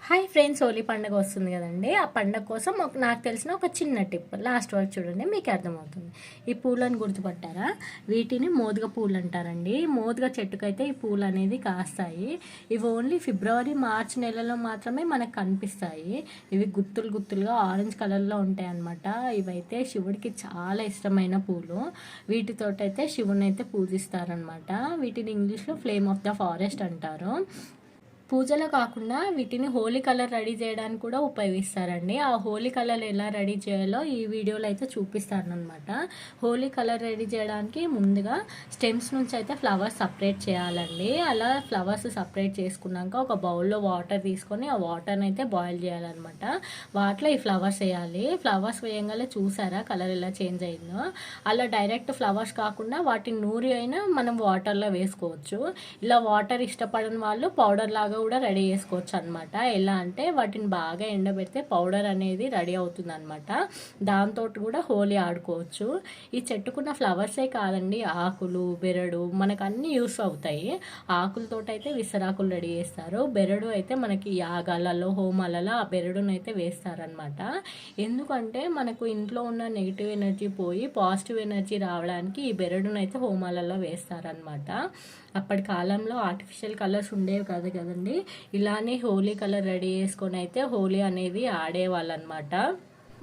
Hi friends, Holi పండుగ వస్తుంది కదండి. ఆ పండుగ కోసం నాకు తెలిసిన ఒక చిన్న టిప్ లాస్ట్ వరకు చూడండి, మీకు అర్థమవుతుంది. ఈ పూలను గుర్తుపట్టారా? వీటిని మోదుగ పూలు అంటారండి. మోదుగ చెట్టుకైతే ఈ పూలు అనేది కాస్తాయి. ఇవి ఓన్లీ ఫిబ్రవరి మార్చ్ నెలలో మాత్రమే మనకు కనిపిస్తాయి. ఇవి గుత్తులు గుత్తులుగా ఆరెంజ్ కలర్లో ఉంటాయి అన్నమాట. ఇవైతే శివుడికి చాలా ఇష్టమైన పూలు. వీటితోటైతే శివుని అయితే పూజిస్తారనమాట. వీటిని ఇంగ్లీష్లో ఫ్లేమ్ ఆఫ్ ద ఫారెస్ట్ అంటారు. పూజలో కాకుండా వీటిని హోలీ కలర్ రెడీ చేయడానికి కూడా ఉపయోగిస్తారండి. ఆ హోలీ కలర్ ఎలా రెడీ చేయాలో ఈ వీడియోలో అయితే చూపిస్తారనమాట. హోలీ కలర్ రెడీ చేయడానికి ముందుగా స్టెమ్స్ నుంచి అయితే ఫ్లవర్స్ సపరేట్ చేయాలండి. అలా ఫ్లవర్స్ సపరేట్ చేసుకున్నాక ఒక బౌల్లో వాటర్ తీసుకొని ఆ వాటర్ని అయితే బాయిల్ చేయాలన్నమాట. వాటిలో ఈ ఫ్లవర్స్ వేయాలి. ఫ్లవర్స్ వేయగానే చూసారా కలర్ ఎలా చేంజ్ అయిందో? అలా డైరెక్ట్ ఫ్లవర్స్ కాకుండా వాటిని నూరి అయినా మనం వాటర్లో వేసుకోవచ్చు. ఇలా వాటర్ ఇష్టపడని వాళ్ళు పౌడర్ లాగా కూడా రెడీ చేసుకోవచ్చు అనమాట. ఎలా అంటే వాటిని బాగా ఎండబెడితే పౌడర్ అనేది రెడీ అవుతుంది అనమాట. దాంతో కూడా హోలీ ఆడుకోవచ్చు. ఈ చెట్టుకున్న ఫ్లవర్సే కాదండి, ఆకులు, బెరడు మనకు అన్నీ యూస్ అవుతాయి. ఆకులతో అయితే విసరాకులు రెడీ చేస్తారు. బెరడు అయితే మనకి యాగాలలో, హోమాలలో ఆ బెరడును అయితే వేస్తారనమాట. ఎందుకంటే మనకు ఇంట్లో ఉన్న నెగిటివ్ ఎనర్జీ పోయి పాజిటివ్ ఎనర్జీ రావడానికి ఈ బెరడును అయితే హోమాలలో వేస్తారనమాట. అప్పటి కాలంలో ఆర్టిఫిషియల్ కలర్స్ ఉండేవి కదా కదండి. ఇలానే హోలీ కలర్ రెడీ చేసుకొని అయితే హోలీ అనేది ఆడేవాళ్ళు అనమాట.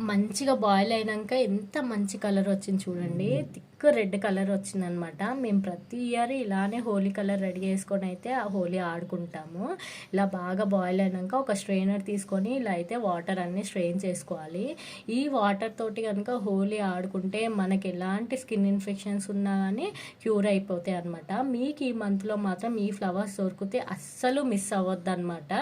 మంచిగా బాయిల్ అయినాక ఎంత మంచి కలర్ వచ్చింది చూడండి. థిక్ రెడ్ కలర్ వచ్చిందనమాట. మేము ప్రతి ఇయర్ ఇలానే హోలీ కలర్ రెడీ చేసుకొని అయితే ఆ హోలీ ఆడుకుంటాము. ఇలా బాగా బాయిల్ అయినాక ఒక స్ట్రెయినర్ తీసుకొని ఇలా అయితే వాటర్ అన్నీ స్ట్రెయిన్ చేసుకోవాలి. ఈ వాటర్ తోటి కనుక హోలీ ఆడుకుంటే మనకి ఎలాంటి స్కిన్ ఇన్ఫెక్షన్స్ ఉన్నా కానీ క్యూర్ అయిపోతాయి అనమాట. మీకు ఈ మంత్లో మాత్రం ఈ ఫ్లవర్స్ దొరికితే అస్సలు మిస్ అవ్వద్దు అనమాట.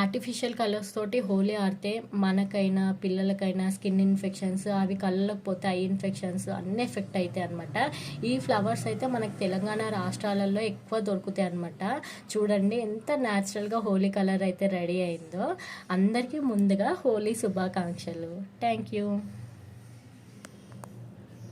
ఆర్టిఫిషియల్ కలర్స్ తోటి హోలీ ఆడితే మనకైనా పిల్లలకైనా స్కిన్ ఇన్ఫెక్షన్స్ అవి కళ్ళకు పోతే ఐ ఇన్ఫెక్షన్స్ అన్నీ ఎఫెక్ట్ అవుతాయి అనమాట. ఈ ఫ్లవర్స్ అయితే మనకి తెలంగాణ రాష్ట్రాలలో ఎక్కువ దొరుకుతాయి అనమాట. చూడండి ఎంత న్యాచురల్గా హోలీ కలర్ అయితే రెడీ అయిందో. అందరికీ ముందుగా హోలీ శుభాకాంక్షలు. Thank you.